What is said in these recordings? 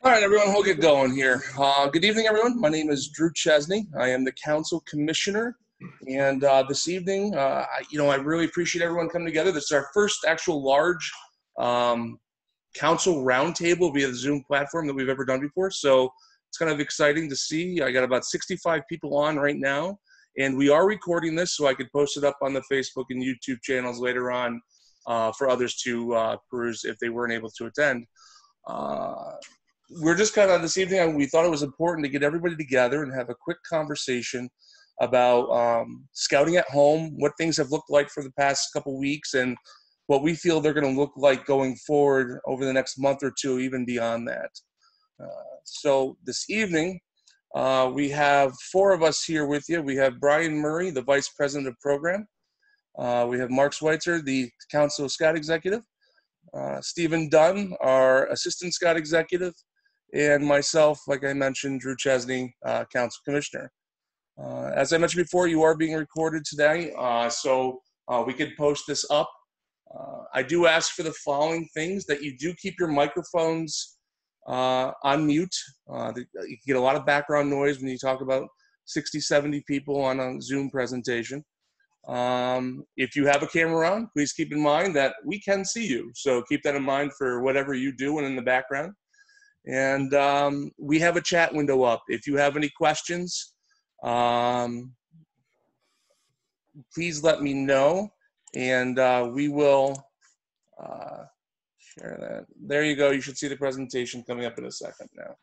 All right, everyone, we'll get going here. Good evening, everyone. My name is Drew Chesney. I am the Council Commissioner. And this evening, I really appreciate everyone coming together. This is our first actual large council roundtable via the Zoom platform that we've ever done before. So it's kind of exciting to see. I got about 65 people on right now. And we are recording this so I could post it up on the Facebook and YouTube channels later on for others to peruse if they weren't able to attend. We're just kind of this evening, we thought it was important to get everybody together and have a quick conversation about scouting at home, what things have looked like for the past couple weeks, and what we feel they're going to look like going forward over the next month or two, even beyond that. So this evening, we have four of us here with you. We have Brian Murray, the Vice President of Program. We have Mark Schweitzer, the Council Scout Executive. Stephen Dunn, our Assistant Scout Executive. And myself, like I mentioned, Drew Chesney, Council Commissioner. As I mentioned before, you are being recorded today, so we could post this up. I do ask for the following things, that you do keep your microphones on mute. You can get a lot of background noise when you talk about 60, 70 people on a Zoom presentation. If you have a camera on, please keep in mind that we can see you. So keep that in mind for whatever you do and in the background. And we have a chat window up. If you have any questions, please let me know, and we will share that. There you go. You should see the presentation coming up in a second now.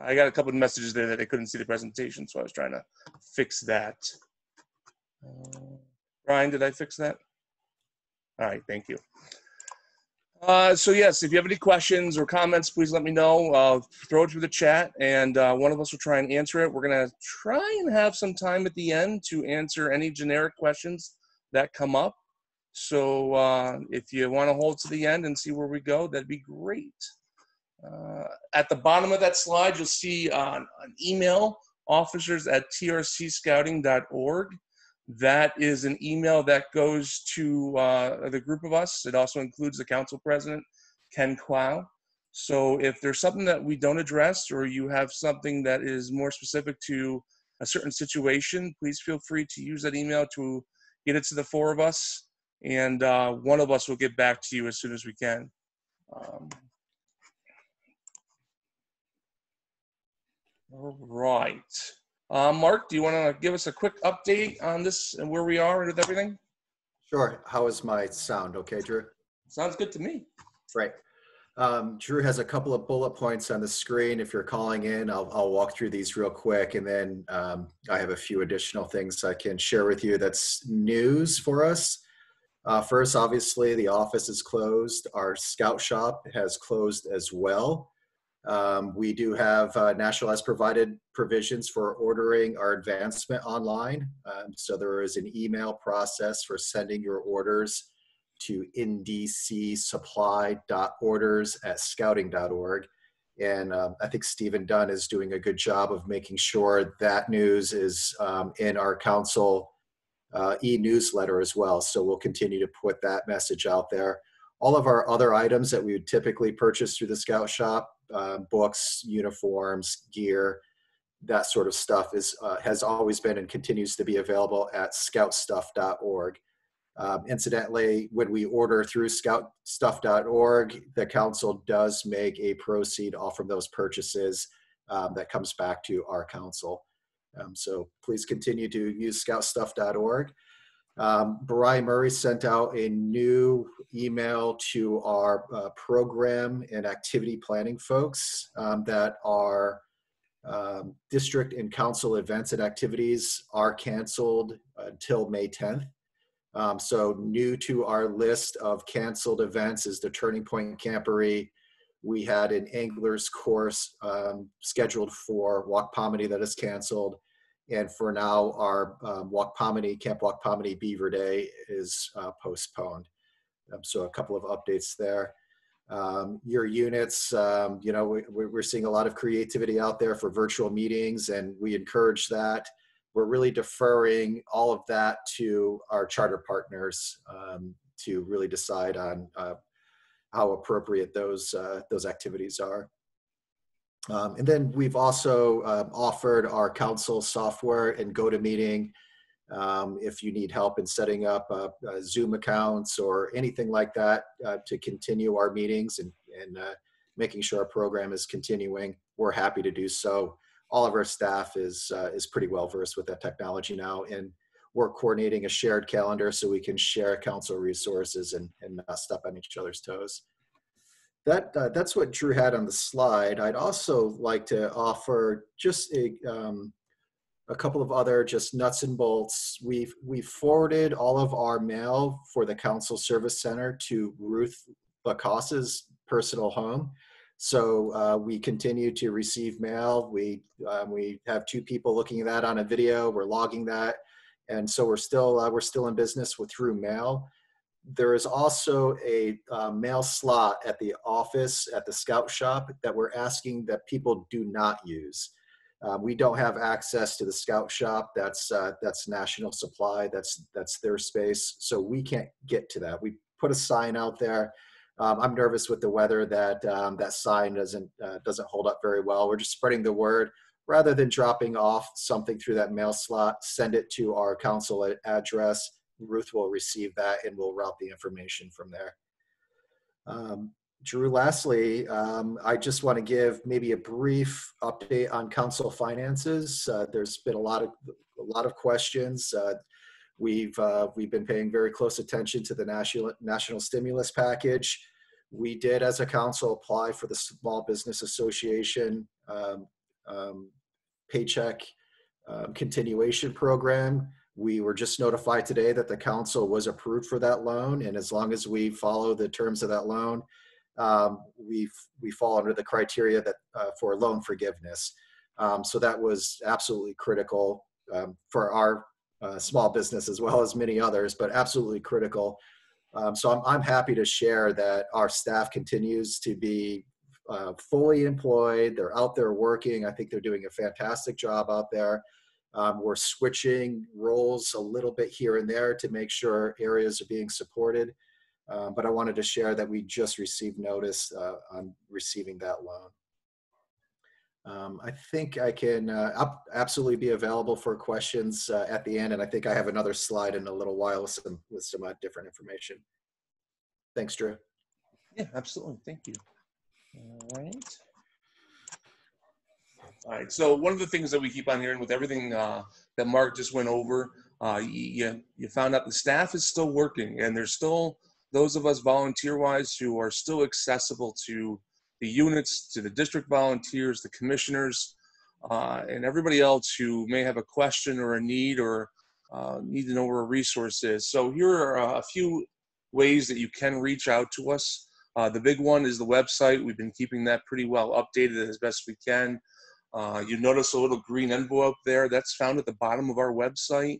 I got a couple of messages there that I couldn't see the presentation, so I was trying to fix that. Brian, did I fix that? All right, thank you. So yes, if you have any questions or comments, please let me know. Throw it through the chat, and one of us will try and answer it. We're going to try and have some time at the end to answer any generic questions that come up. So if you want to hold to the end and see where we go, that'd be great. At the bottom of that slide, you'll see an email, officers@trcscouting.org. That is an email that goes to the group of us. It also includes the council president, Ken Clow. So if there's something that we don't address, or you have something that is more specific to a certain situation, please feel free to use that email to get it to the four of us, and one of us will get back to you as soon as we can. All right. Mark, do you want to give us a quick update on this and where we are with everything? Sure. How is my sound? Okay, Drew? Sounds good to me. Right. Drew has a couple of bullet points on the screen. If you're calling in, I'll walk through these real quick, and then I have a few additional things I can share with you that's news for us. First, obviously, the office is closed. Our scout shop has closed as well. We do have National has provided provisions for ordering our advancement online. So there is an email process for sending your orders to ndcsupply.orders@scouting.org. And I think Stephen Dunn is doing a good job of making sure that news is in our council e-newsletter as well. So we'll continue to put that message out there. All of our other items that we would typically purchase through the Scout Shop, books, uniforms, gear, that sort of stuff has always been and continues to be available at scoutstuff.org. Incidentally, when we order through scoutstuff.org, the council does make a proceed off from those purchases that comes back to our council. So please continue to use scoutstuff.org. Brian Murray sent out a new email to our program and activity planning folks that our district and council events and activities are canceled until May 10th. So new to our list of canceled events is the Turning Point Camporee. We had an angler's course scheduled for Waukpomity that is canceled. And for now, our Camp Waukpomity Beaver Day is postponed. So a couple of updates there. Your units, we're seeing a lot of creativity out there for virtual meetings, and we encourage that. we're really deferring all of that to our charter partners to really decide on how appropriate those activities are. And then we've also offered our council software and GoToMeeting if you need help in setting up Zoom accounts or anything like that to continue our meetings and making sure our program is continuing. We're happy to do so. All of our staff is pretty well versed with that technology now, and we're coordinating a shared calendar so we can share council resources and not step on each other's toes. That's what Drew had on the slide. I'd also like to offer just a couple of other just nuts and bolts. We've forwarded all of our mail for the Council Service Center to Ruth Lacosse's personal home. So we continue to receive mail. We have 2 people looking at that on a video. We're logging that, and so we're still in business through mail. There is also a mail slot at the office at the Scout Shop that we're asking that people do not use. We don't have access to the Scout Shop. That's National Supply. That's their space. So we can't get to that. We put a sign out there. I'm nervous with the weather that that sign doesn't hold up very well. We're just spreading the word. Rather than dropping off something through that mail slot, send it to our council address. Ruth will receive that and we'll route the information from there. Drew, lastly, I just want to give maybe a brief update on council finances. There's been a lot of questions. We've been paying very close attention to the national stimulus package. We did, as a council, apply for the Small Business Association paycheck continuation program. We were just notified today that the council was approved for that loan, and as long as we follow the terms of that loan, we fall under the criteria that for loan forgiveness. So that was absolutely critical for our small business as well as many others, but absolutely critical. So I'm happy to share that our staff continues to be fully employed. They're out there working. I think they're doing a fantastic job out there. We're switching roles a little bit here and there to make sure areas are being supported. But I wanted to share that we just received notice on receiving that loan. I think I can absolutely be available for questions at the end, and I think I have another slide in a little while with some different information. Thanks, Drew. Yeah, absolutely. Thank you. All right. So one of the things that we keep on hearing with everything that Mark just went over, you found out the staff is still working, and there's still those of us volunteer-wise who are still accessible to the units, to the district volunteers, the commissioners, and everybody else who may have a question or a need or need to know where a resource is. So here are a few ways that you can reach out to us. The big one is the website. We've been keeping that pretty well updated as best we can. You notice a little green envelope there. That's found at the bottom of our website.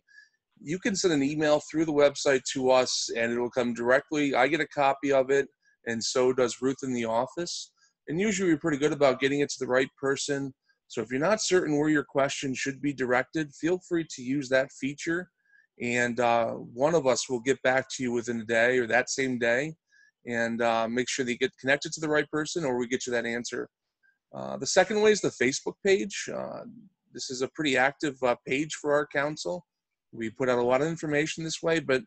You can send an email through the website to us and it'll come directly. I get a copy of it, and so does Ruth in the office. And usually we're pretty good about getting it to the right person. So if you're not certain where your question should be directed, feel free to use that feature. And one of us will get back to you within a day or that same day and make sure that you get connected to the right person, or we get you that answer. The second way is the Facebook page. This is a pretty active page for our council. We put out a lot of information this way, but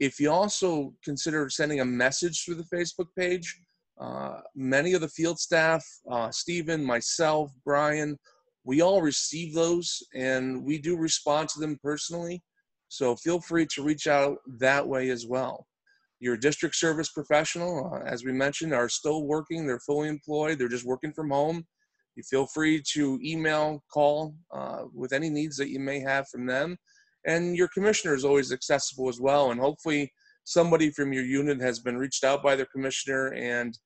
if you also consider sending a message through the Facebook page, many of the field staff, Stephen, myself, Brian, we all receive those and we do respond to them personally. So feel free to reach out that way as well. Your district service professional, as we mentioned, are still working. They're fully employed. They're just working from home. You feel free to email, call with any needs that you may have from them. And your commissioner is always accessible as well. And hopefully somebody from your unit has been reached out by their commissioner and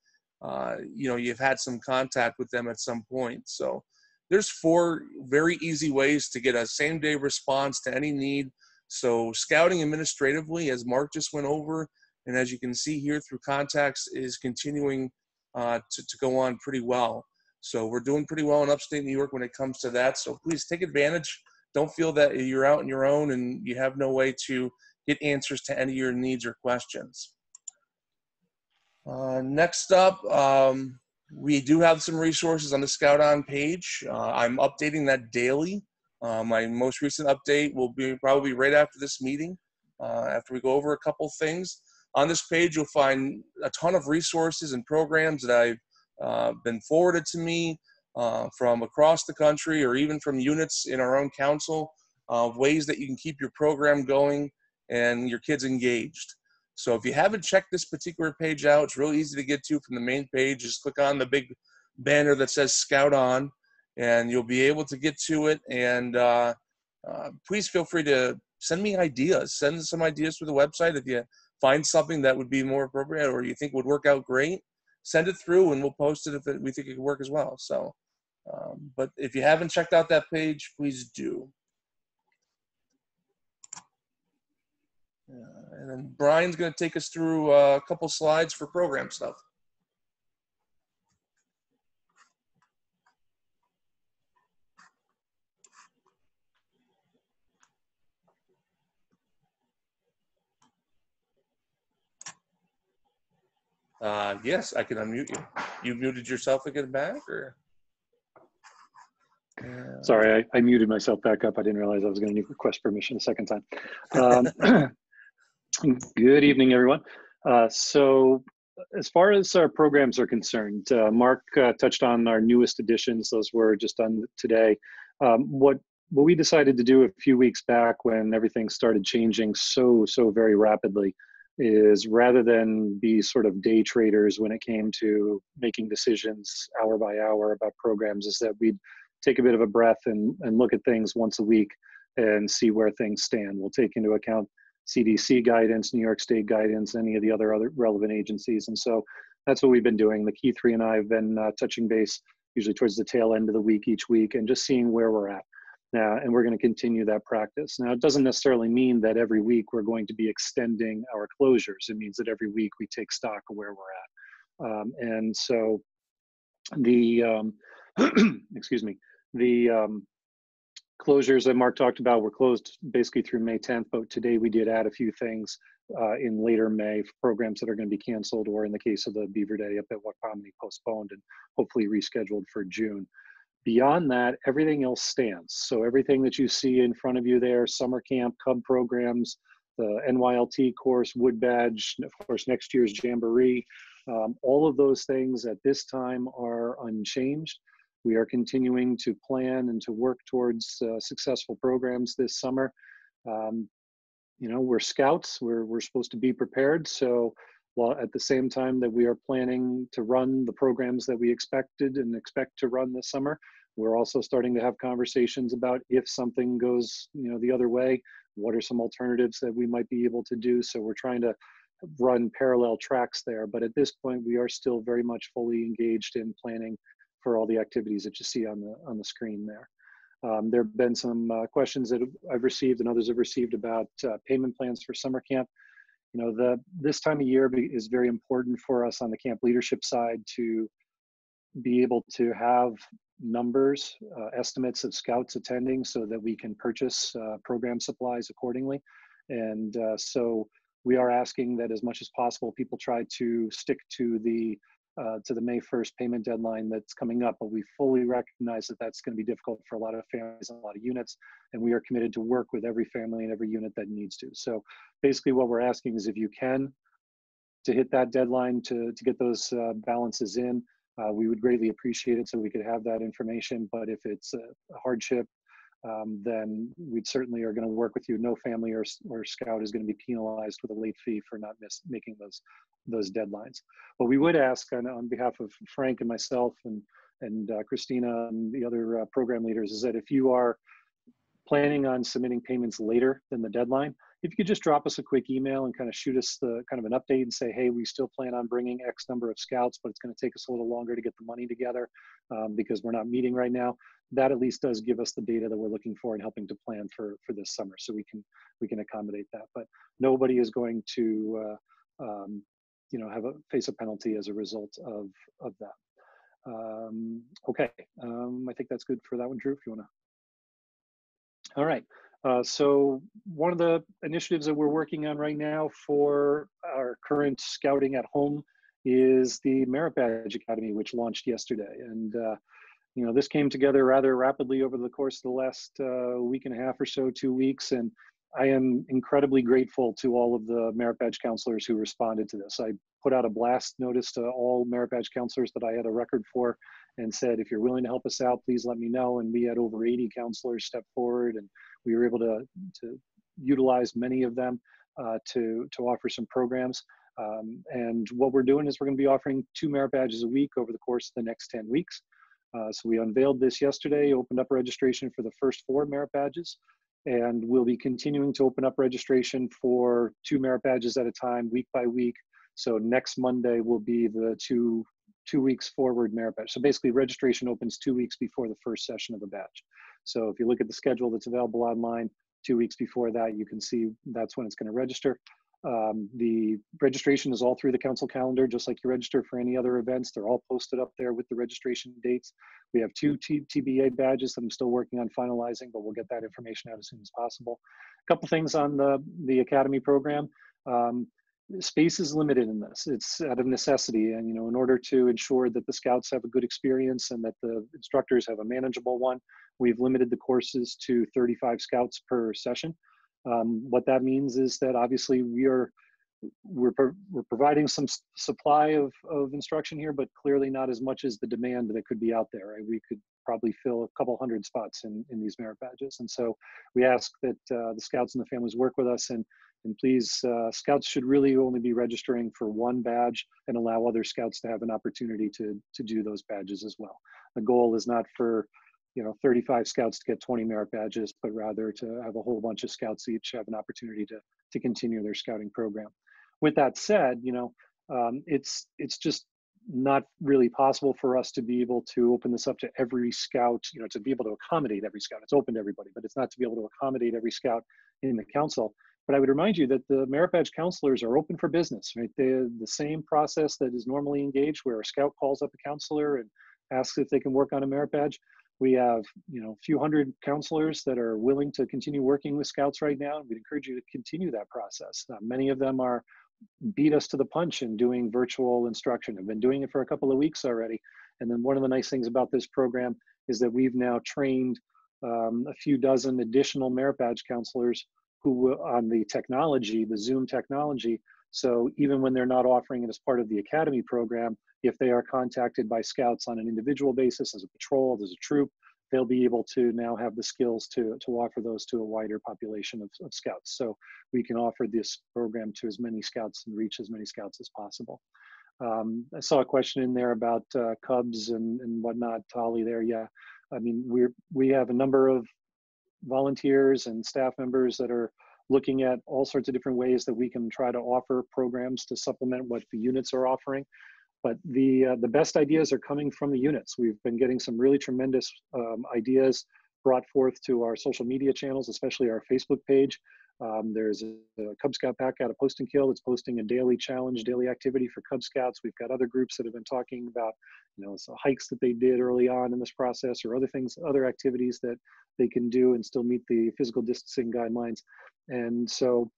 you've had some contact with them at some point. So there's 4 very easy ways to get a same-day response to any need. So scouting administratively, as Mark just went over, and as you can see here through contacts, is continuing to go on pretty well. So we're doing pretty well in upstate New York when it comes to that. So please take advantage don't feel that you're out on your own and you have no way to get answers to any of your needs or questions. Next up, we do have some resources on the Scout On page. I'm updating that daily. My most recent update will be probably right after this meeting, after we go over a couple things. On this page, you'll find a ton of resources and programs that I've been forwarded to me from across the country or even from units in our own council, ways that you can keep your program going and your kids engaged. So if you haven't checked this particular page out, it's real easy to get to from the main page. Just click on the big banner that says Scout On, and you'll be able to get to it. And please feel free to send me ideas. Send some ideas through the website. If you find something that would be more appropriate or you think would work out great, send it through and we'll post it if we think it could work as well. So, but if you haven't checked out that page, please do. And then Brian's going to take us through a couple slides for program stuff. Yes, I can unmute you. You muted yourself again back, or? Sorry, I muted myself back up. I didn't realize I was going to need request permission a second time. Good evening, everyone. So as far as our programs are concerned, Mark touched on our newest additions. Those were just done today. What we decided to do a few weeks back when everything started changing so very rapidly is, rather than be sort of day traders when it came to making decisions hour by hour about programs, is that we'd take a bit of a breath and look at things once a week and see where things stand. We'll take into account CDC guidance, New York State guidance, any of the other relevant agencies. And so that's what we've been doing. The Key Three and I have been touching base usually towards the tail end of the week each week and just seeing where we're at. Now, and we're going to continue that practice. Now, it doesn't necessarily mean that every week we're going to be extending our closures. It means that every week we take stock of where we're at. And so the, excuse me, the closures that Mark talked about were closed basically through May 10th, but today we did add a few things in later May for programs that are going to be canceled, or in the case of the Beaver Day up at Wakamani, postponed and hopefully rescheduled for June. Beyond that, everything else stands. So everything that you see in front of you there, summer camp, Cub programs, the NYLT course, Wood Badge, of course, next year's Jamboree, all of those things at this time are unchanged. We are continuing to plan and to work towards successful programs this summer. You know, we're scouts, we're supposed to be prepared. So while at the same time that we are planning to run the programs that we expected and expect to run this summer, we're also starting to have conversations about if something goes, you know, the other way, what are some alternatives that we might be able to do. So we're trying to run parallel tracks there. But at this point, we are still very much fully engaged in planning for all the activities that you see on the screen there. There have been some questions that I've received and others have received about payment plans for summer camp. You know, this time of year is very important for us on the camp leadership side to be able to have numbers, estimates of scouts attending so that we can purchase program supplies accordingly. And so we are asking that as much as possible, people try to stick to the May 1st payment deadline that's coming up, but we fully recognize that that's going to be difficult for a lot of families and a lot of units, and we are committed to work with every family and every unit that needs to. So basically what we're asking is if you can, to hit that deadline to get those balances in, we would greatly appreciate it so we could have that information. But if it's a hardship, then we certainly are going to work with you. No family or scout is going to be penalized with a late fee for not making those deadlines. But we would ask on behalf of Frank and myself and Christina and the other program leaders is that if you are planning on submitting payments later than the deadline, if you could just drop us a quick email and kind of shoot us the kind of an update and say, hey, we still plan on bringing X number of scouts, but it's going to take us a little longer to get the money together because we're not meeting right now. That at least does give us the data that we're looking for and helping to plan for this summer, so we can accommodate that. But nobody is going to you know, face a penalty as a result of that. Okay, I think that's good for that one, Drew. If you want to. All right. So one of the initiatives that we're working on right now for our current Scouting at Home is the Merit Badge Academy, which launched yesterday. And you know, this came together rather rapidly over the course of the last week and a half or so, 2 weeks. And I am incredibly grateful to all of the Merit Badge counselors who responded to this. I put out a blast notice to all Merit Badge counselors that I had a record for and said, if you're willing to help us out, please let me know. And we had over 80 counselors step forward, and we were able to utilize many of them to offer some programs. And what we're doing is we're going to be offering 2 Merit Badges a week over the course of the next 10 weeks. So we unveiled this yesterday, opened up registration for the first 4 Merit Badges, and we'll be continuing to open up registration for 2 Merit Badges at a time, week by week. So next Monday will be the two weeks forward Merit Badge. So basically registration opens 2 weeks before the first session of the badge. So if you look at the schedule that's available online, 2 weeks before that, you can see that's when it's going to register. The registration is all through the council calendar, just like you register for any other events. They're all posted up there with the registration dates. We have 2 TBA badges that I'm still working on finalizing, but we'll get that information out as soon as possible. A couple things on the Academy program. Space is limited in this. It's out of necessity, and you know, in order to ensure that the scouts have a good experience and that the instructors have a manageable one, we've limited the courses to 35 scouts per session. What that means is that obviously we're providing some supply of instruction here, but clearly not as much as the demand that could be out there. Right? We could probably fill a couple hundred spots in these Merit Badges. And so we ask that the scouts and the families work with us, and please, scouts should really only be registering for 1 badge and allow other scouts to have an opportunity to do those badges as well. The goal is not for 35 scouts to get 20 Merit Badges, but rather to have a whole bunch of scouts each have an opportunity to continue their scouting program. With that said, it's just not really possible for us to be able to open this up to every scout, to be able to accommodate every scout. It's open to everybody, but it's not to be able to accommodate every scout in the council. But I would remind you that the Merit Badge counselors are open for business, right? The same process that is normally engaged, where a scout calls up a counselor and asks if they can work on a Merit Badge. We have, a few hundred counselors that are willing to continue working with scouts right now, and we'd encourage you to continue that process. Many of them are beat us to the punch in doing virtual instruction. I've been doing it for a couple of weeks already. And then one of the nice things about this program is that we've now trained a few dozen additional Merit Badge counselors who on the technology, the Zoom technology. So even when they're not offering it as part of the Academy program, if they are contacted by scouts on an individual basis, as a patrol, as a troop, they'll be able to now have the skills to offer those to a wider population of scouts. So we can offer this program to as many scouts and reach as many scouts as possible. I saw a question in there about Cubs and whatnot, Holly there. Yeah, I mean, we have a number of volunteers and staff members that are looking at all sorts of different ways that we can try to offer programs to supplement what the units are offering. But the best ideas are coming from the units. We've been getting some really tremendous ideas brought forth to our social media channels, especially our Facebook page. There's a Cub Scout pack out of Post and Kill that's posting a daily challenge, daily activity for Cub Scouts. We've got other groups that have been talking about, some hikes that they did early on in this process, or other things, other activities that they can do and still meet the physical distancing guidelines. And so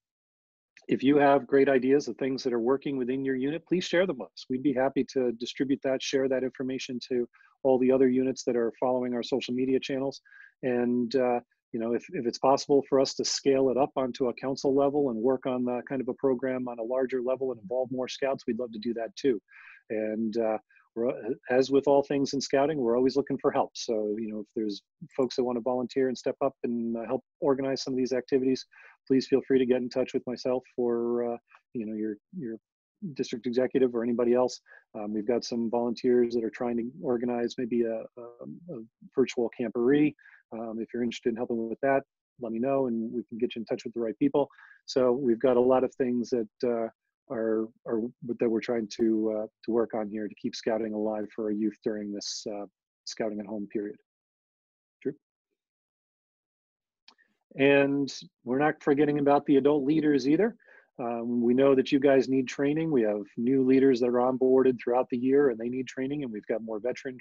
if you have great ideas of things that are working within your unit, please share them with us. We'd be happy to distribute that, share that information to all the other units that are following our social media channels. And if it's possible for us to scale it up onto a council level and work on the kind of a program on a larger level and involve more scouts, we'd love to do that too. And as with all things in scouting, we're always looking for help. So, if there's folks that want to volunteer and step up and help organize some of these activities, please feel free to get in touch with myself or, your district executive or anybody else. We've got some volunteers that are trying to organize maybe a virtual camporee. If you're interested in helping with that, let me know and we can get you in touch with the right people. So we've got a lot of things that that we're trying to work on here to keep scouting alive for our youth during this scouting at home period. Drew? And we're not forgetting about the adult leaders either. We know that you guys need training. We have new leaders that are onboarded throughout the year and they need training, and we've got more veteran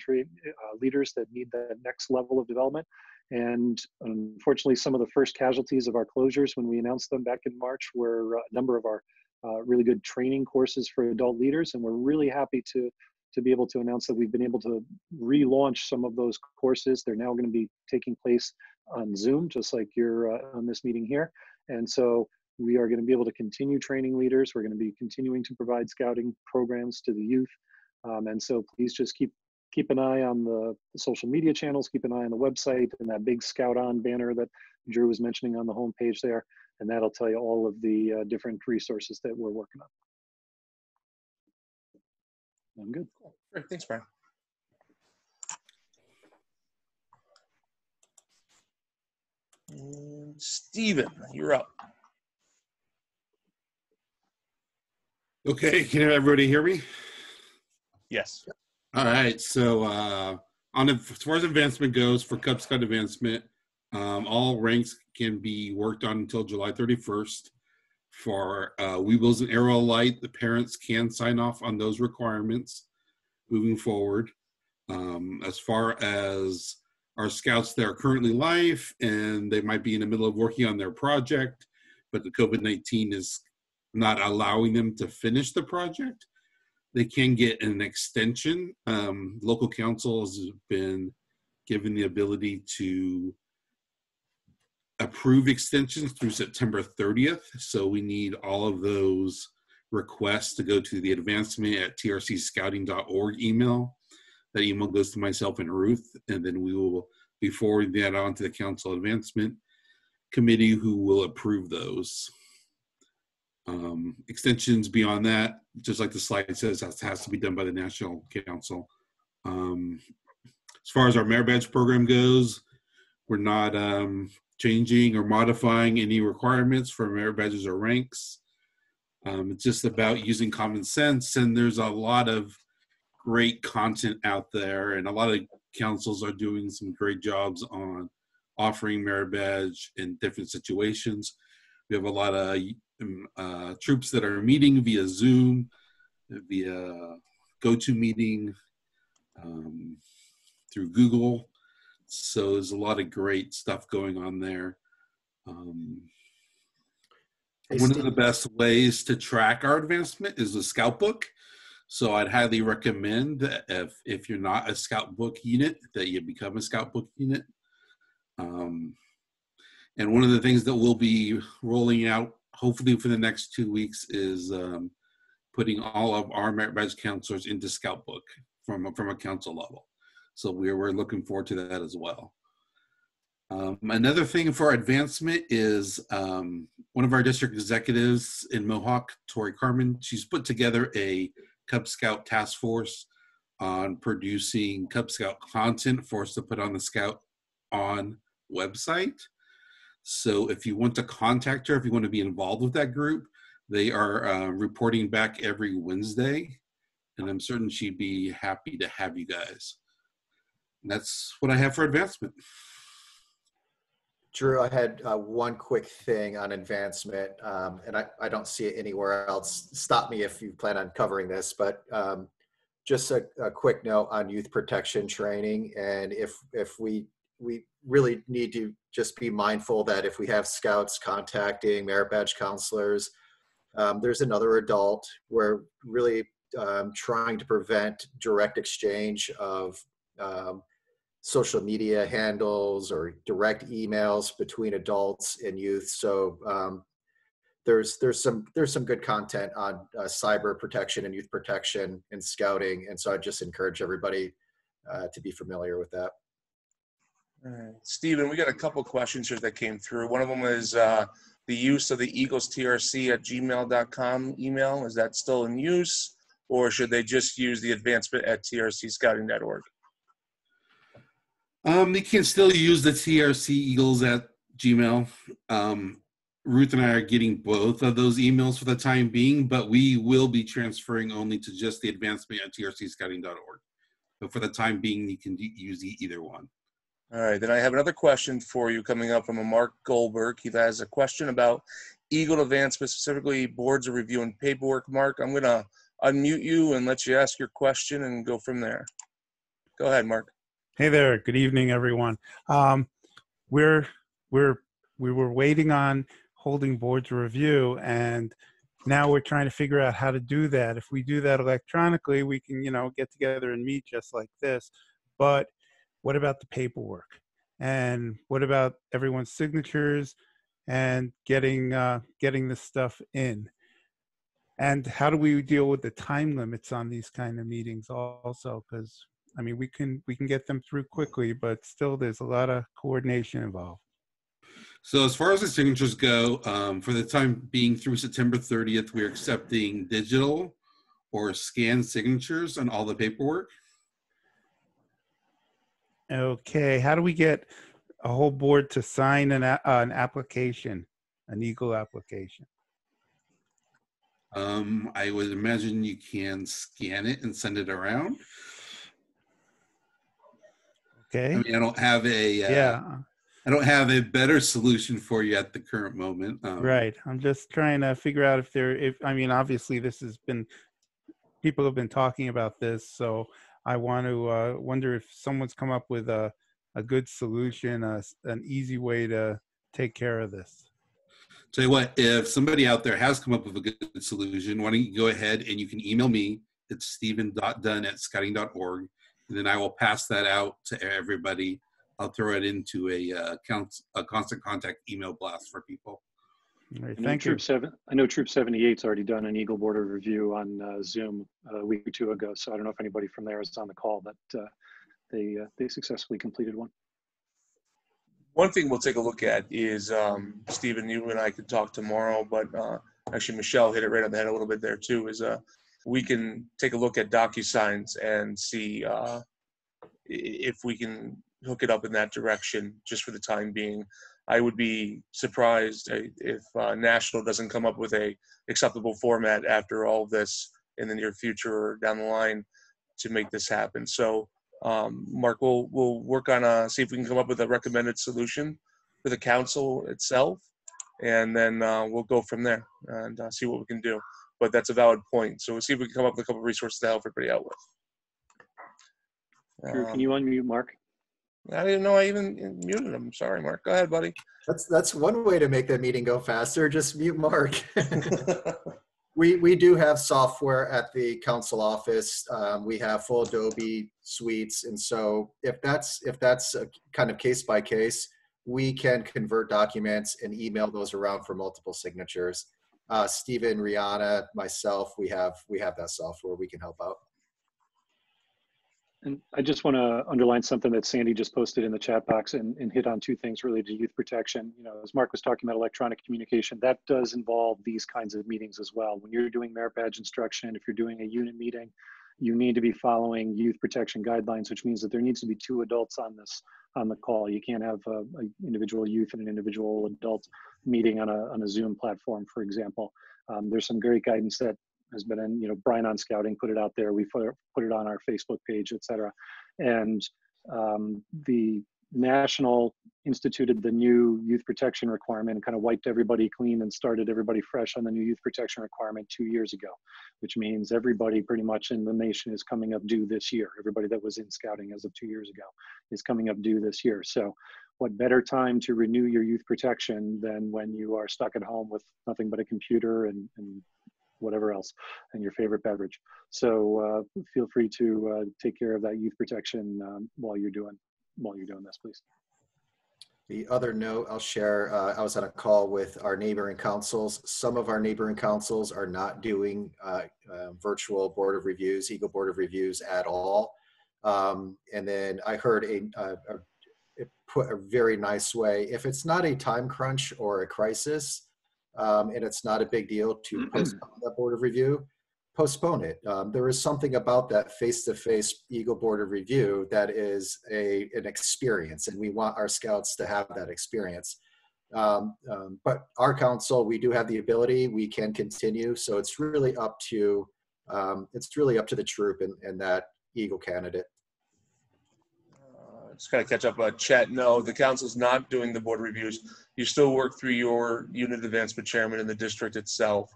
leaders that need that next level of development. And unfortunately, some of the first casualties of our closures when we announced them back in March were a number of our really good training courses for adult leaders. And we're really happy to be able to announce that we've been able to relaunch some of those courses. They're now going to be taking place on Zoom, just like you're on this meeting here. And so we are going to be able to continue training leaders. We're going to be continuing to provide scouting programs to the youth. And so please just keep an eye on the social media channels, keep an eye on the website and that big Scout On banner that Drew was mentioning on the homepage there. And that'll tell you all of the different resources that we're working on. I'm good. Great, thanks, Brian. And Stephen, you're up. Okay, can everybody hear me? Yes. All right, so as far as advancement goes, for Cub Scout advancement, all ranks can be worked on until July 31st. For Weebles and Arrow Light, the parents can sign off on those requirements moving forward. As far as our scouts that are currently live and they might be in the middle of working on their project, but the COVID-19 is not allowing them to finish the project, they can get an extension. Local councils have been given the ability to approve extensions through September 30th. So we need all of those requests to go to the advancement@trcscouting.org email. That email goes to myself and Ruth, and then we will be forwarding that on to the council advancement committee who will approve those. Extensions beyond that, just like the slide says, has to be done by the National Council. As far as our merit badge program goes, we're not changing or modifying any requirements for merit badges or ranks. It's just about using common sense, and there's a lot of great content out there, and a lot of councils are doing some great jobs on offering merit badge in different situations. We have a lot of troops that are meeting via Zoom, via GoToMeeting, through Google. So there's a lot of great stuff going on there. One of the best ways to track our advancement is the Scout Book. So I'd highly recommend that if you're not a Scout Book unit, that you become a Scout Book unit. And one of the things that we'll be rolling out, hopefully for the next 2 weeks, is putting all of our merit badge counselors into Scout Book from a council level. So we're looking forward to that as well. Another thing for advancement is one of our district executives in Mohawk, Tori Carmen, she's put together a Cub Scout task force on producing Cub Scout content for us to put on the Scout On website. So if you want to contact her, if you want to be involved with that group, they are reporting back every Wednesday, and I'm certain she'd be happy to have you guys. And that's what I have for advancement. Drew, I had one quick thing on advancement, and I don't see it anywhere else. Stop me if you plan on covering this, but just a quick note on youth protection training. And if we really need to just be mindful that if we have scouts contacting merit badge counselors, there's another adult. We're really trying to prevent direct exchange of social media handles or direct emails between adults and youth. So there's some good content on cyber protection and youth protection and scouting. And so I just encourage everybody to be familiar with that. All right. Stephen, we got a couple questions here that came through. One of them is the use of the eaglestrc@gmail.com email. Is that still in use, or should they just use the advancement@trcscouting.org? They can still use the TRC Eagles at Gmail. Ruth and I are getting both of those emails for the time being, but we will be transferring only to just the advancement@trcscouting.org. But for the time being, you can use either one. All right, then I have another question for you coming up from a Mark Goldberg. He has a question about Eagle advancement, specifically boards of review and paperwork. Mark, I'm going to unmute you and let you ask your question and go from there. Go ahead, Mark. Hey there. Good evening, everyone. We were waiting on holding boards of review, and now we're trying to figure out how to do that. If we do that electronically, we can, get together and meet just like this. But what about the paperwork? And what about everyone's signatures and getting this stuff in? And how do we deal with the time limits on these kind of meetings also? Because I mean, we can get them through quickly, but still there's a lot of coordination involved. So as far as the signatures go, for the time being through September 30th, we're accepting digital or scanned signatures on all the paperwork. Okay, how do we get a whole board to sign an application, an Eagle application? I would imagine you can scan it and send it around. Okay. I mean, I don't have a better solution for you at the current moment. Right. I'm just trying to figure out obviously this has been, people have been talking about this, so I want to wonder if someone's come up with a good solution, an easy way to take care of this. Tell you what, if somebody out there has come up with a good solution, why don't you go ahead and you can email me. It's steven.dunn@scouting.org. And then I will pass that out to everybody. I'll throw it into a constant contact email blast for people. All right, I know Troop 78's already done an Eagle Board of Review on Zoom a week or two ago. So I don't know if anybody from there is on the call, but they successfully completed one. One thing we'll take a look at is, Stephen, you and I could talk tomorrow, but actually Michelle hit it right on the head a little bit there too, is we can take a look at DocuSigns and see if we can hook it up in that direction just for the time being. I would be surprised if National doesn't come up with a acceptable format after all of this in the near future or down the line to make this happen. So Mark, we'll work on see if we can come up with a recommended solution for the council itself, and then we'll go from there and see what we can do. But that's a valid point. So we'll see if we can come up with a couple of resources to help everybody out with. Drew, can you unmute Mark? I didn't know I even muted him. Sorry, Mark. Go ahead, buddy. That's one way to make the meeting go faster. Just mute Mark. We do have software at the council office. We have full Adobe suites, and so if that's a kind of case by case, we can convert documents and email those around for multiple signatures. Stephen, Rihanna, myself, we have that software. We can help out. And I just want to underline something that Sandy just posted in the chat box and hit on two things related to youth protection. As Mark was talking about electronic communication, that does involve these kinds of meetings as well. When you're doing merit badge instruction, if you're doing a unit meeting, you need to be following youth protection guidelines, which means that there needs to be two adults on the call. You can't have an individual youth and an individual adult meeting on a Zoom platform, for example. There's some great guidance that has been in, Brian on Scouting put it out there. We put it on our Facebook page, et cetera. And the National instituted the new youth protection requirement and kind of wiped everybody clean and started everybody fresh on the new youth protection requirement 2 years ago, which means everybody pretty much in the nation is coming up due this year. Everybody that was in Scouting as of 2 years ago is coming up due this year. So what better time to renew your youth protection than when you are stuck at home with nothing but a computer and whatever else, and your favorite beverage. So feel free to take care of that youth protection while you're doing this, please. The other note I'll share, I was on a call with our neighboring councils. Some of our neighboring councils are not doing virtual board of reviews, Eagle board of reviews at all. And then I heard it put a very nice way. If it's not a time crunch or a crisis, and it's not a big deal to postpone that board of review, postpone it. There is something about that face-to-face Eagle board of review that is an experience, and we want our scouts to have that experience. But our council, we do have the ability, we can continue. So it's really up to the troop and that Eagle candidate. just kind of catch up. Chet, no, the council's not doing the board reviews. You still work through your unit advancement chairman in the district itself.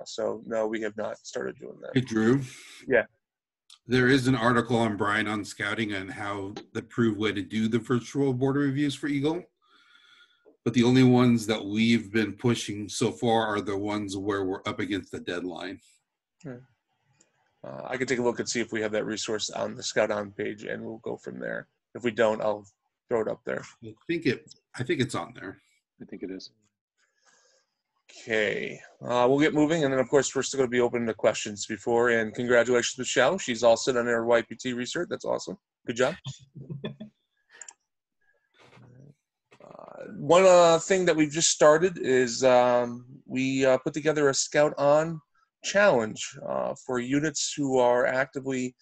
So no, we have not started doing Hey, that. Drew. Yeah. There is an article on Brian on Scouting and how the approved way to do the virtual board reviews for Eagle. But the only ones that we've been pushing so far are the ones where we're up against the deadline. I can take a look and see if we have that resource on the Scout On page, and we'll go from there. If we don't, I'll throw it up there. I think it's on there. I think it is. Okay, we'll get moving, and then of course we're still going to be open to questions before. And congratulations, Michelle. She's all set on her YPT research. That's awesome. Good job. One thing that we've just started is we put together a Scout On challenge for units who are actively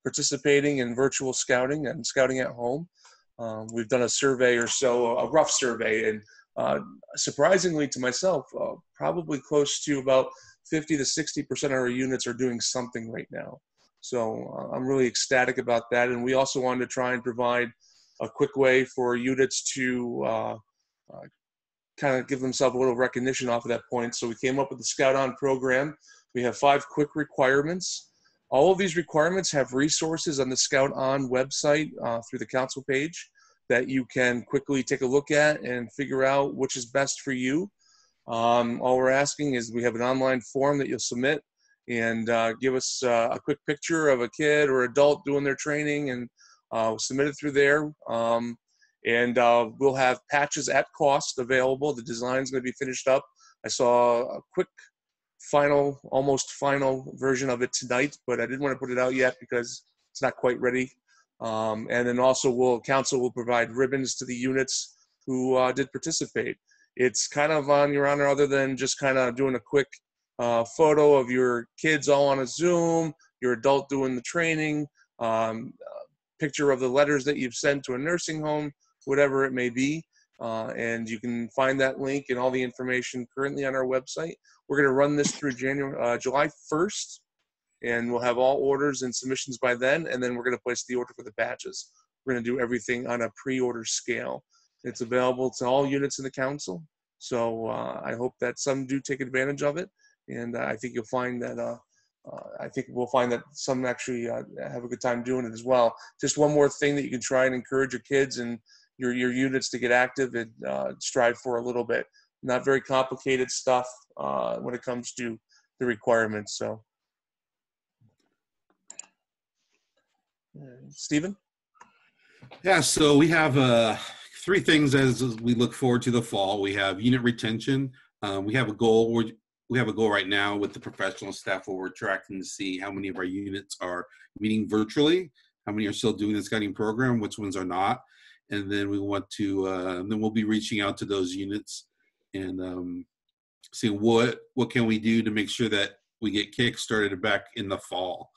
participating in virtual scouting and scouting at home. We've done a survey or so, a rough survey, and surprisingly to myself, probably close to about 50 to 60% of our units are doing something right now. So I'm really ecstatic about that. And we also wanted to try and provide a quick way for units to kind of give themselves a little recognition off of that point. So we came up with the Scout On program. We have 5 quick requirements. All of these requirements have resources on the Scout On website through the council page that you can quickly take a look at and figure out which is best for you. All we're asking is we have an online form that you'll submit and give us a quick picture of a kid or adult doing their training, and we'll submit it through there. And we'll have patches at cost available. The design's going to be finished up. I saw a quick almost final version of it tonight, but I didn't want to put it out yet because it's not quite ready. And then also council will provide ribbons to the units who did participate. It's kind of on your honor, other than just kind of doing a quick photo of your kids all on a Zoom, your adult doing the training, picture of the letters that you've sent to a nursing home, whatever it may be. And you can find that link and all the information currently on our website. We're going to run this through July 1st, and we'll have all orders and submissions by then. And then we're going to place the order for the batches. We're going to do everything on a pre-order scale. It's available to all units in the council. So I hope that some do take advantage of it. And I think you'll find that we'll find that some actually have a good time doing it as well. Just one more thing that you can try and encourage your kids and your units to get active and strive for a little bit. Not very complicated stuff when it comes to the requirements. So, Stephen? Yeah, so we have 3 things as we look forward to the fall. We have unit retention. We have a goal. We have a goal right now with the professional staff where we're tracking to see how many of our units are meeting virtually, how many are still doing the scouting program, which ones are not. And then we want to, then we'll be reaching out to those units and see what can we do to make sure that we get kick-started back in the fall.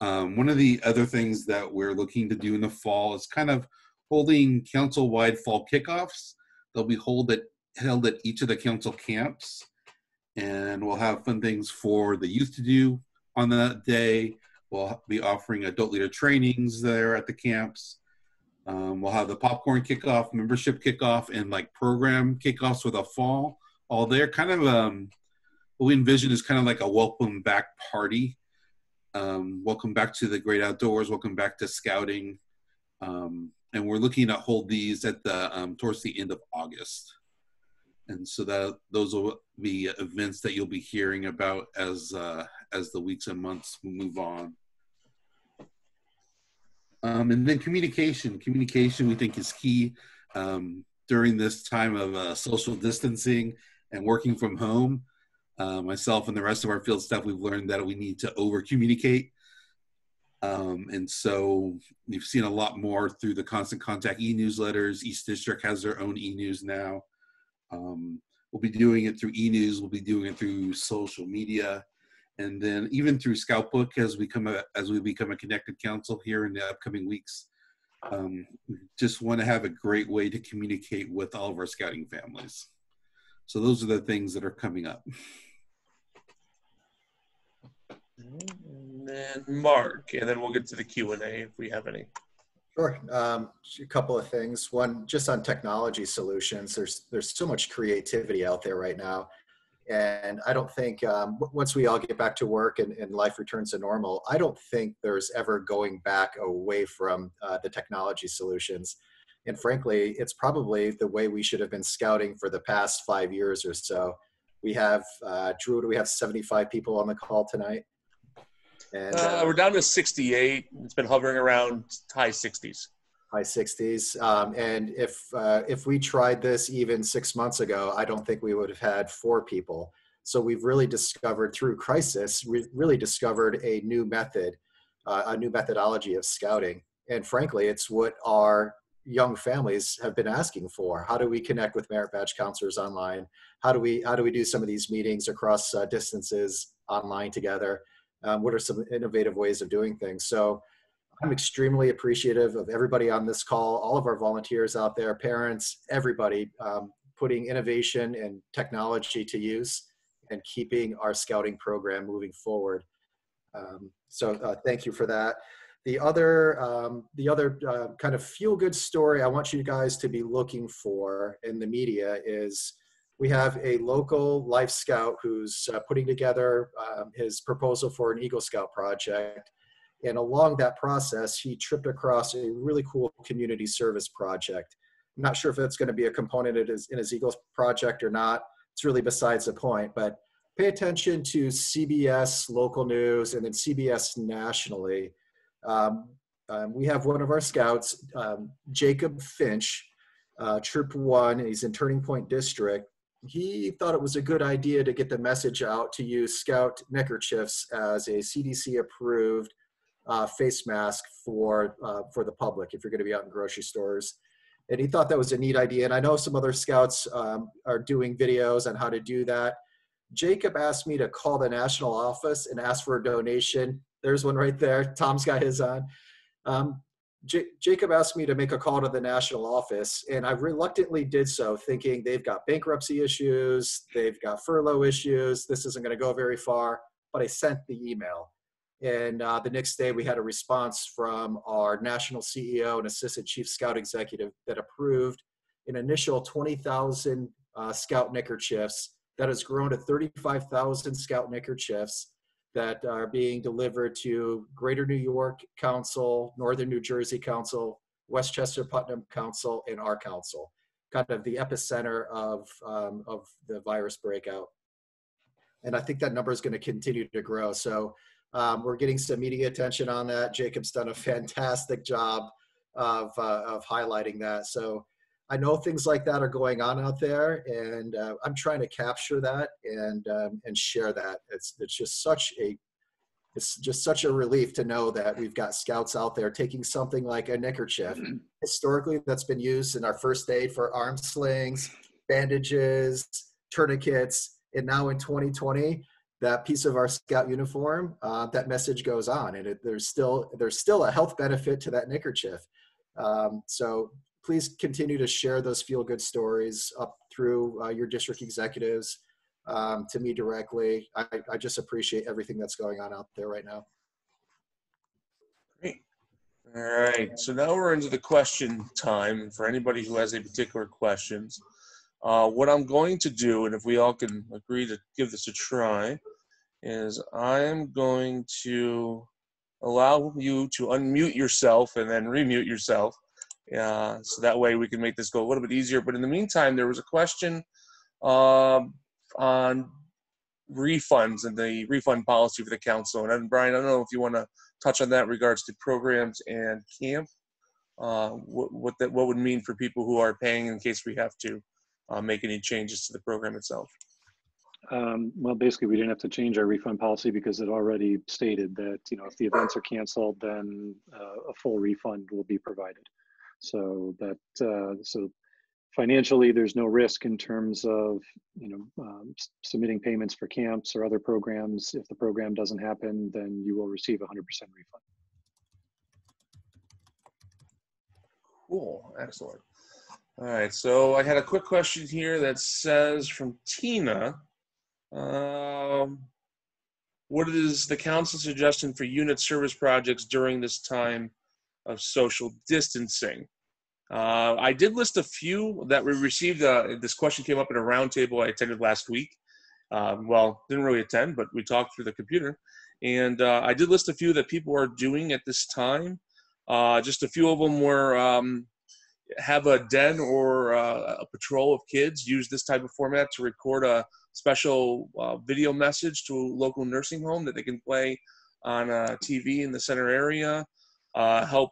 One of the other things that we're looking to do in the fall is kind of holding council-wide fall kickoffs. They'll be held at each of the council camps. And we'll have fun things for the youth to do on that day. We'll be offering adult leader trainings there at the camps. We'll have the popcorn kickoff, membership kickoff, and like program kickoffs for the fall. All there, kind of what we envision is kind of like a welcome back party. Welcome back to the great outdoors. Welcome back to scouting. And we're looking to hold these at the towards the end of August. And so that those will be events that you'll be hearing about as the weeks and months move on. And then communication we think is key during this time of social distancing and working from home. Myself and the rest of our field staff, we've learned that we need to over communicate. And so you've seen a lot more through the Constant Contact e-newsletters. Each district has their own e-news now. We'll be doing it through e-news. We'll be doing it through social media, and then even through Scoutbook as we become a connected council here in the upcoming weeks. Just want to have a great way to communicate with all of our scouting families. So those are the things that are coming up. And then Mark, and then we'll get to the Q&A if we have any. Sure. A couple of things. One, just on technology solutions, there's so much creativity out there right now. And I don't think once we all get back to work and life returns to normal, I don't think there's ever going back away from the technology solutions. And frankly, it's probably the way we should have been scouting for the past 5 years or so. We have, Drew, do we have 75 people on the call tonight? And We're down to 68. It's been hovering around high 60s. High 60s. And if we tried this even 6 months ago, I don't think we would have had 4 people. So we've really discovered through crisis, we really discovered a new method, a new methodology of scouting. And frankly, it's what our young families have been asking for. How do we connect with merit badge counselors online? How do we do some of these meetings across distances online together? What are some innovative ways of doing things? So I'm extremely appreciative of everybody on this call, all of our volunteers out there, parents, everybody putting innovation and technology to use and keeping our scouting program moving forward. So thank you for that. The other kind of feel-good story I want you guys to be looking for in the media is we have a local Life Scout who's putting together his proposal for an Eagle Scout project. And along that process, he tripped across a really cool community service project. I'm not sure if that's going to be a component in his Eagles project or not. It's really besides the point, but pay attention to CBS local news and then CBS nationally. We have one of our scouts, Jacob Finch, Troop 1, he's in Turning Point District. He thought it was a good idea to get the message out to use Scout neckerchiefs as a CDC-approved face mask for the public if you're going to be out in grocery stores. And he thought that was a neat idea. And I know some other scouts are doing videos on how to do that. Jacob asked me to call the national office and ask for a donation. There's one right there. Tom's got his on. Jacob asked me to make a call to the national office, and I reluctantly did so, thinking they've got bankruptcy issues, they've got furlough issues, this isn't going to go very far, but I sent the email. And the next day we had a response from our national CEO and assistant chief scout executive that approved an initial 20,000 scout neckerchiefs that has grown to 35,000 scout neckerchiefs that are being delivered to Greater New York Council, Northern New Jersey Council, Westchester Putnam Council, and our council, kind of the epicenter of the virus breakout. And I think that number is going to continue to grow. So we're getting some media attention on that. Jacob's done a fantastic job of highlighting that. So I know things like that are going on out there, and I'm trying to capture that and share that. It's just such a relief to know that we've got scouts out there taking something like a neckerchief, historically that's been used in our first aid for arm slings, bandages, tourniquets, and now in 2020, that piece of our scout uniform, that message goes on, and there's still a health benefit to that neckerchief. So please continue to share those feel-good stories up through your district executives to me directly. I just appreciate everything that's going on out there right now. Great. All right, so now we're into the question time. For anybody who has a particular questions, what I'm going to do, and if we all can agree to give this a try, is I am going to allow you to unmute yourself and then remute yourself. So that way we can make this go a little bit easier. But in the meantime, there was a question on refunds and the refund policy for the council. And Brian, I don't know if you want to touch on that in regards to programs and camp, what would mean for people who are paying in case we have to make any changes to the program itself. Well, basically, we didn't have to change our refund policy because it already stated that, you know, if the events are canceled, then a full refund will be provided. So that so financially, there's no risk in terms of, you know, submitting payments for camps or other programs. If the program doesn't happen, then you will receive 100% refund. Cool, excellent. All right, so I had a quick question here that says from Tina. What is the council suggestion for unit service projects during this time of social distancing. I did list a few that we received. This question came up in a roundtable I attended last week. Well, didn't really attend, but we talked through the computer. And I did list a few that people are doing at this time. Just a few of them were have a den or a patrol of kids use this type of format to record a special video message to a local nursing home that they can play on TV in the center area. Help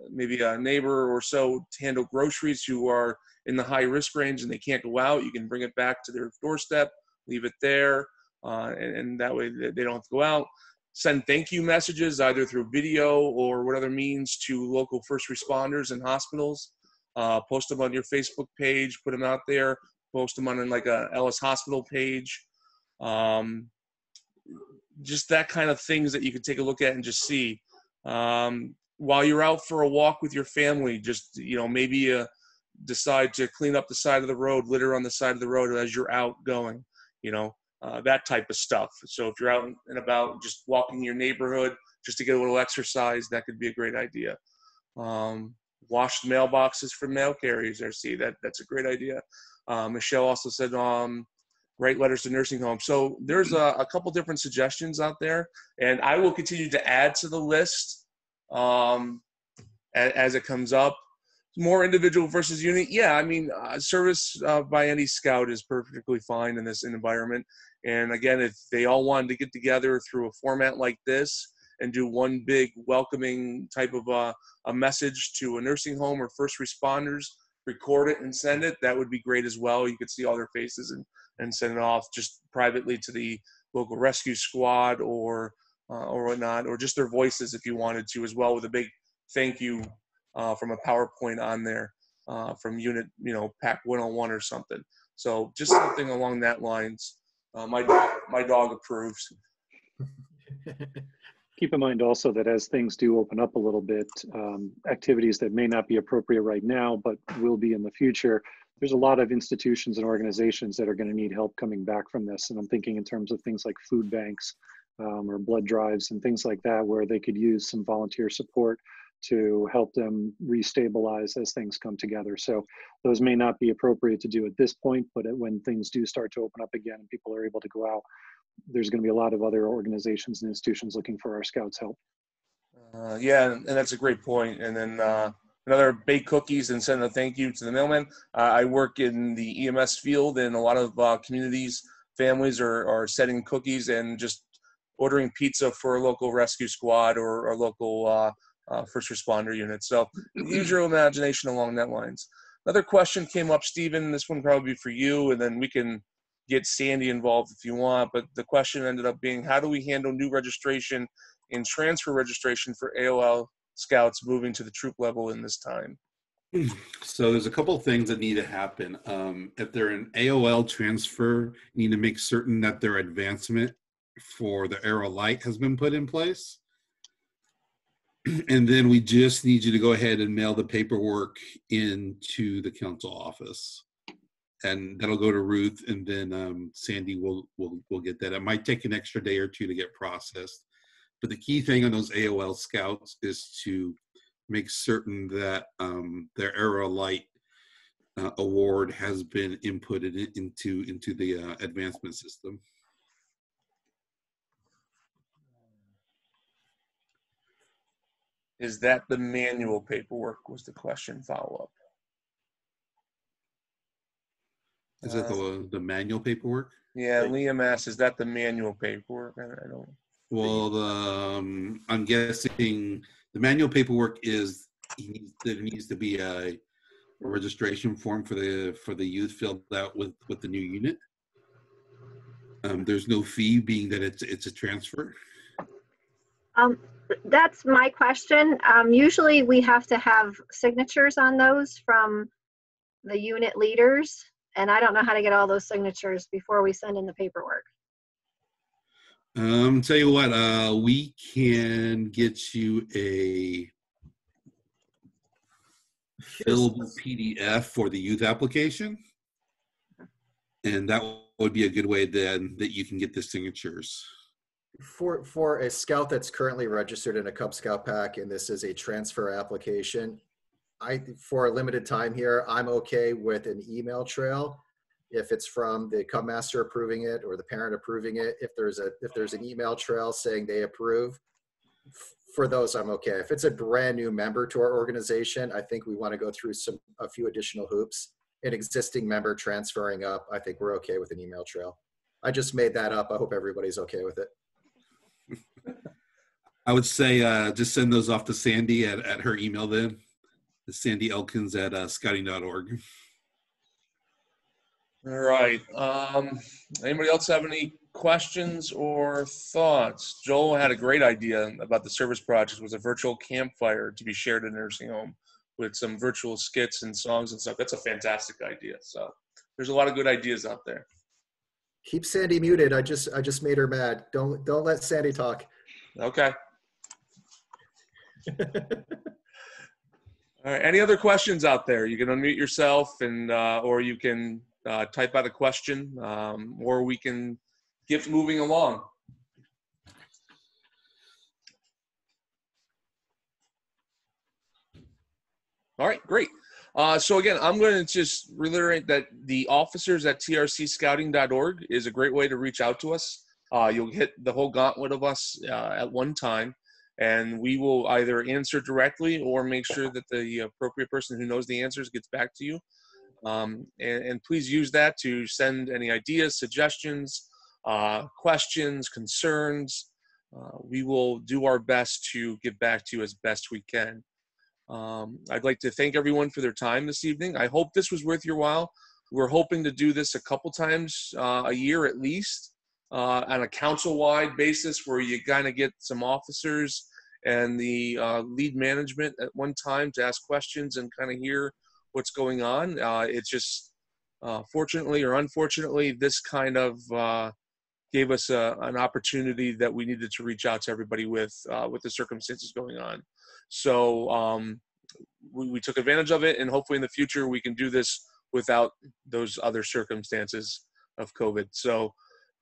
maybe a neighbor or so to handle groceries who are in the high risk range and they can't go out. You can bring it back to their doorstep, leave it there, and that way they don't have to go out. Send thank you messages either through video or whatever means to local first responders and hospitals. Post them on your Facebook page, put them out there, post them on like a Ellis Hospital page. Just that kind of things that you can take a look at and just see. While you're out for a walk with your family, just, maybe decide to clean up the side of the road, litter on the side of the road as you're out going, that type of stuff. So if you're out and about just walking your neighborhood just to get a little exercise, that could be a great idea. Wash mailboxes for mail carriers. I see that's a great idea. Michelle also said write letters to nursing homes. So there's a couple different suggestions out there, and I will continue to add to the list as it comes up. More individual versus unit. Yeah, I mean, service by any scout is perfectly fine in this environment. And again, if they all wanted to get together through a format like this and do one big welcoming type of a message to a nursing home or first responders, record it and send it, that would be great as well. You could see all their faces and send it off just privately to the local rescue squad or whatnot, or just their voices if you wanted to as well, with a big thank you from a PowerPoint on there from unit, PAC 101 or something. So just something along that lines. My dog approves. Keep in mind also that as things do open up a little bit, activities that may not be appropriate right now, but will be in the future, there's a lot of institutions and organizations that are going to need help coming back from this. And I'm thinking in terms of things like food banks or blood drives and things like that, where they could use some volunteer support to help them restabilize as things come together. So those may not be appropriate to do at this point, but when things do start to open up again and people are able to go out, there's going to be a lot of other organizations and institutions looking for our scouts' help. Yeah, and that's a great point. And then another bake cookies and send a thank you to the mailman. I work in the EMS field, and a lot of communities, families are setting cookies and just ordering pizza for a local rescue squad or local first responder unit. So use your imagination along that lines. Another question came up, Stephen. This one probably for you, and then we can get Sandy involved if you want. But the question ended up being, how do we handle new registration and transfer registration for AOL scouts moving to the troop level in this time? So there's a couple of things that need to happen. If they're an AOL transfer, you need to make certain that their advancement for the Aero Light has been put in place. And then we just need you to go ahead and mail the paperwork into the council office. And that'll go to Ruth, and then Sandy will get that. It might take an extra day or two to get processed. But the key thing on those AOL scouts is to make certain that their Aero Light award has been inputted into the advancement system. Is that the manual paperwork, was the question follow-up. Is that the manual paperwork? Yeah, Liam asks, is that the manual paperwork? I don't. Well, I'm guessing the manual paperwork is there needs to be a registration form for the youth filled out with the new unit. There's no fee, being that it's a transfer. That's my question. Usually we have to have signatures on those from the unit leaders, and I don't know how to get all those signatures before we send in the paperwork. Tell you what, we can get you a fillable PDF for the youth application, and that would be a good way then that you can get the signatures. For a scout that's currently registered in a Cub Scout pack, and this is a transfer application, for a limited time here, I'm okay with an email trail. If it's from the Cub Master approving it or the parent approving it, if there's an email trail saying they approve, for those I'm okay. If it's a brand new member to our organization, I think we want to go through a few additional hoops. An existing member transferring up, I think we're okay with an email trail. I just made that up. I hope everybody's okay with it. I would say just send those off to Sandy at her email then. It's Sandy Elkins at scouting.org. All right. Anybody else have any questions or thoughts? Joel had a great idea about the service project, was a virtual campfire to be shared in a nursing home with some virtual skits and songs and stuff. That's a fantastic idea. So there's a lot of good ideas out there. Keep Sandy muted. I just made her mad. Don't let Sandy talk. Okay. All right. Any other questions out there? You can unmute yourself and or you can type out a question, or we can get moving along. All right, great. So again, I'm going to just reiterate that the officers at trcscouting.org is a great way to reach out to us. You'll hit the whole gauntlet of us at one time, and we will either answer directly or make sure that the appropriate person who knows the answers gets back to you. And please use that to send any ideas, suggestions, questions, concerns. We will do our best to get back to you as best we can. I'd like to thank everyone for their time this evening. I hope this was worth your while. We're hoping to do this a couple times a year at least on a council-wide basis where you kind of get some officers and the lead management at one time to ask questions and kind of hear what's going on. It's just fortunately or unfortunately, this kind of gave us an opportunity that we needed to reach out to everybody with the circumstances going on. So we took advantage of it, and hopefully in the future we can do this without those other circumstances of COVID. So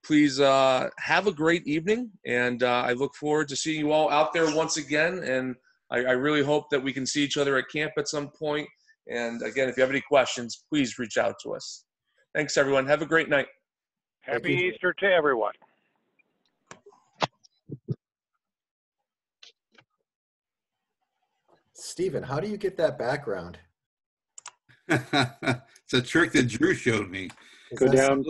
please have a great evening, and I look forward to seeing you all out there once again. And I really hope that we can see each other at camp at some point. And again, if you have any questions, please reach out to us. Thanks, everyone. Have a great night. Happy Easter to everyone. Stephen, how do you get that background? It's a trick that Drew showed me. Go down